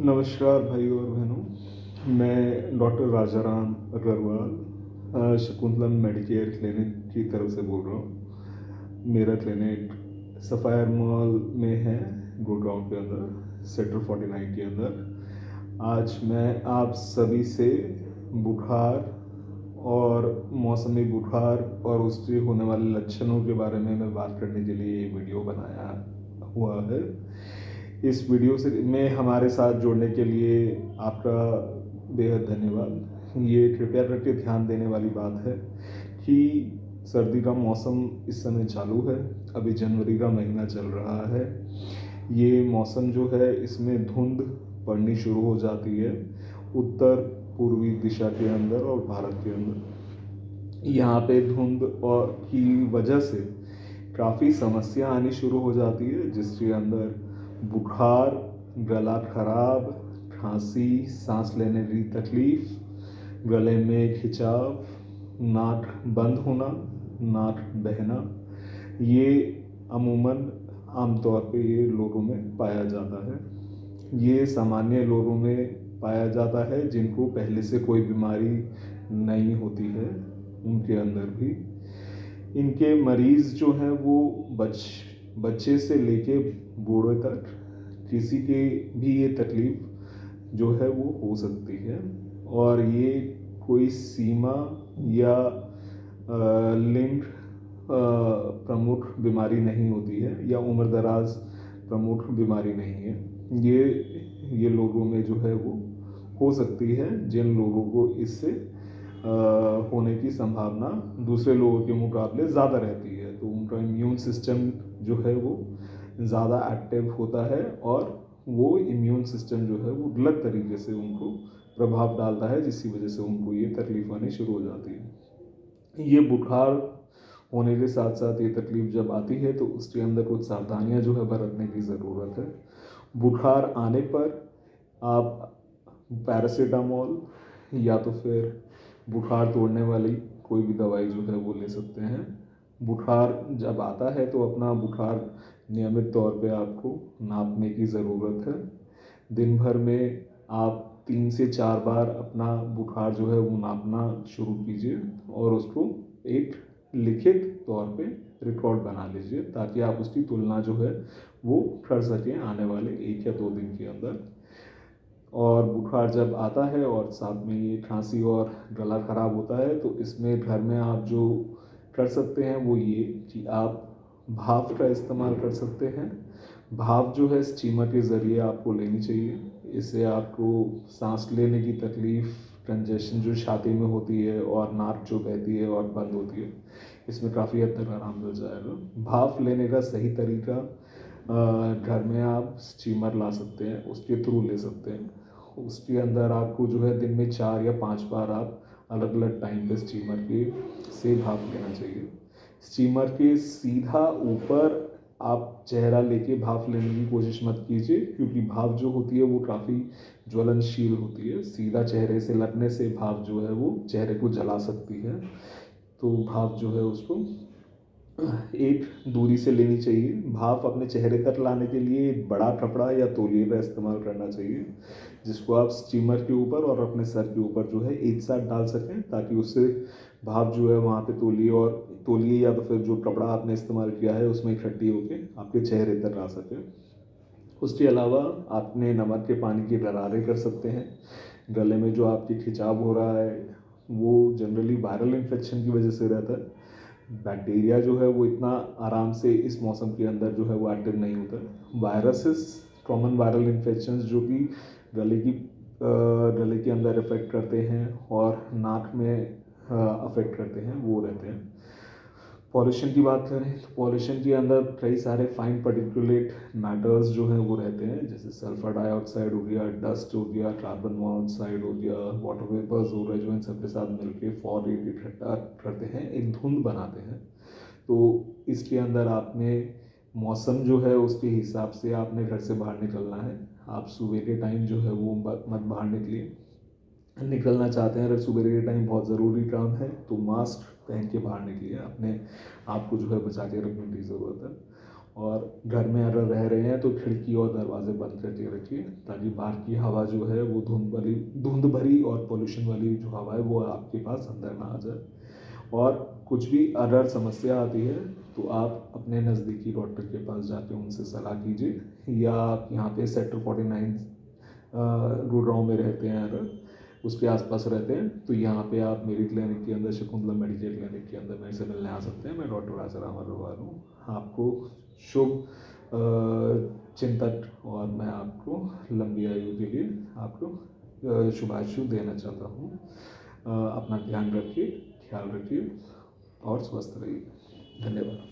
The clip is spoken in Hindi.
नमस्कार भाई और बहनों। मैं doctor Rajaram Agarwal Shakuntalam medicare clinic की तरफ से बोल रहा हूँ। मेरा क्लिनिक सफ़ायर मॉल में है, गुड़गांव के अंदर, सेक्टर 49 के अंदर। आज मैं आप सभी से बुखार और मौसमी बुखार और उससे होने वाले लक्षणों के बारे में मैं बात करने के लिए ये वीडियो बनाया हुआ है। इस वीडियो से में हमारे साथ जुड़ने के लिए आपका बेहद धन्यवाद। ये कृपया करके ध्यान देने वाली बात है कि सर्दी का मौसम इस समय चालू है। अभी जनवरी का महीना चल रहा है। ये मौसम जो है, इसमें धुंध पड़नी शुरू हो जाती है उत्तर पूर्वी दिशा के अंदर और भारत के अंदर। यहाँ पे धुंध और की वजह से काफ़ी समस्या आनी शुरू हो जाती है, जिसके अंदर बुखार, गला खराब, खांसी, सांस लेने की तकलीफ, गले में खिंचाव, नाक बंद होना, नाक बहना, ये अमूमन आमतौर पे ये लोगों में पाया जाता है। ये सामान्य लोगों में पाया जाता है जिनको पहले से कोई बीमारी नहीं होती है, उनके अंदर भी। इनके मरीज़ जो हैं वो बच्चे से लेके बूढ़े तक किसी के भी ये तकलीफ़ जो है वो हो सकती है। और ये कोई सीमा या लिंग प्रमुख बीमारी नहीं होती है या उम्र दराज प्रमुख बीमारी नहीं है। ये लोगों में जो है वो हो सकती है, जिन लोगों को इससे होने की संभावना दूसरे लोगों के मुकाबले ज़्यादा रहती है। तो उनका इम्यून सिस्टम जो है वो ज़्यादा एक्टिव होता है और वो इम्यून सिस्टम जो है वो गलत तरीके से उनको प्रभाव डालता है, जिसकी वजह से उनको ये तकलीफ आनी शुरू हो जाती है। ये बुखार होने के साथ साथ ये तकलीफ जब आती है तो उसके अंदर कुछ सावधानियां जो है बरतने की ज़रूरत है। बुखार आने पर आप पैरासीटामोल या तो फिर बुखार तोड़ने वाली कोई भी दवाई जो है वो ले सकते हैं। बुखार जब आता है तो अपना बुखार नियमित तौर पे आपको नापने की ज़रूरत है। दिन भर में आप 3 से 4 बार अपना बुखार जो है वो नापना शुरू कीजिए और उसको एक लिखित तौर पे रिकॉर्ड बना लीजिए, ताकि आप उसकी तुलना जो है वो कर सकें आने वाले 1 या 2 दिन के अंदर। और बुखार जब आता है और साथ में ये खांसी और गला खराब होता है, तो इसमें घर में आप जो कर सकते हैं वो ये कि आप भाप का इस्तेमाल कर सकते हैं। भाप जो है स्टीमर के ज़रिए आपको लेनी चाहिए। इससे आपको सांस लेने की तकलीफ़, कंजेशन जो छाती में होती है और नाक जो बहती है और बंद होती है, इसमें काफ़ी हद तक आराम मिल जाएगा। भाप लेने का सही तरीका घर में आप स्टीमर ला सकते हैं, उसके थ्रू ले सकते हैं। उसके अंदर आपको जो है दिन में 4 या 5 बार आप अलग अलग टाइम पे स्टीमर के से भाप लेना चाहिए। स्टीमर के सीधा ऊपर आप चेहरा लेके भाप लेने की कोशिश मत कीजिए, क्योंकि भाप जो होती है वो काफ़ी ज्वलनशील होती है। सीधा चेहरे से लगने से भाप जो है वो चेहरे को जला सकती है। तो भाप जो है उसको एक दूरी से लेनी चाहिए। भाप अपने चेहरे तक लाने के लिए एक बड़ा कपड़ा या तौलिए का इस्तेमाल करना चाहिए, जिसको आप स्टीमर के ऊपर और अपने सर के ऊपर जो है एक साथ डाल सकें, ताकि उससे भाप जो है वहाँ पे तौलिए या तो फिर जो कपड़ा आपने इस्तेमाल किया है उसमें इकट्ठी होकर आपके चेहरे तक आ सके। उसके अलावा आपने नमक के पानी की गरारे कर सकते हैं। गले में जो आपकी खिंचाव हो रहा है वो जनरली वायरल इन्फेक्शन की वजह से रहता है। बैक्टीरिया जो है वो इतना आराम से इस मौसम के अंदर जो है वो एक्टिव नहीं होता। वायरसेस, कॉमन वायरल इन्फेक्शंस जो कि गले के अंदर इफेक्ट करते हैं और नाक में अफेक्ट करते हैं, वो रहते हैं। पॉल्यूशन की बात करें तो पॉल्यूशन के अंदर कई सारे फाइन पार्टिकुलेट मैटर्स जो हैं वो रहते हैं, जैसे सल्फर डाइऑक्साइड हो गया, डस्ट हो गया, कार्बन मोनोऑक्साइड हो गया, वाटर वेपर्स हो गए, जो इन सब के साथ मिलकर फॉग इकट्ठा करते हैं, एक धुंध बनाते हैं। तो इसके अंदर आपने मौसम जो है उसके हिसाब से आपने घर से बाहर निकलना है। आप सुबह के टाइम जो है वो मत बाहर निकलना चाहते हैं। अगर सुबह के टाइम बहुत ज़रूरी काम है तो मास्क पहन के बाहर निकलिए, अपने आप को जो है बचा के रखने की ज़रूरत है। और घर में अगर रह रहे हैं तो खिड़की और दरवाजे बंद करके रखिए, ताकि बाहर की हवा जो है वो धुंध भरी और पोल्यूशन वाली जो हवा है वो आपके पास अंदर ना आ जाए। और कुछ भी अगर समस्या आती है तो आप अपने नज़दीकी डॉक्टर के पास जाके उनसे सलाह कीजिए, या आप यहाँ पे सेक्टर 49 गुड़गांव में रहते हैं, अगर उसके आसपास रहते हैं तो यहाँ पे आप मेरी क्लिनिक के अंदर, शकुंतला मेडिकेयर क्लिनिक के अंदर मेरे से मिलने आ सकते हैं। मैं डॉक्टर राजाराम अग्रवाल हूँ। आपको शुभ चिंतक, और मैं आपको लंबी आयु के लिए आपको शुभाशु देना चाहता हूँ। अपना ध्यान रखिए, ख्याल रखिए और स्वस्थ रहिए। धन्यवाद।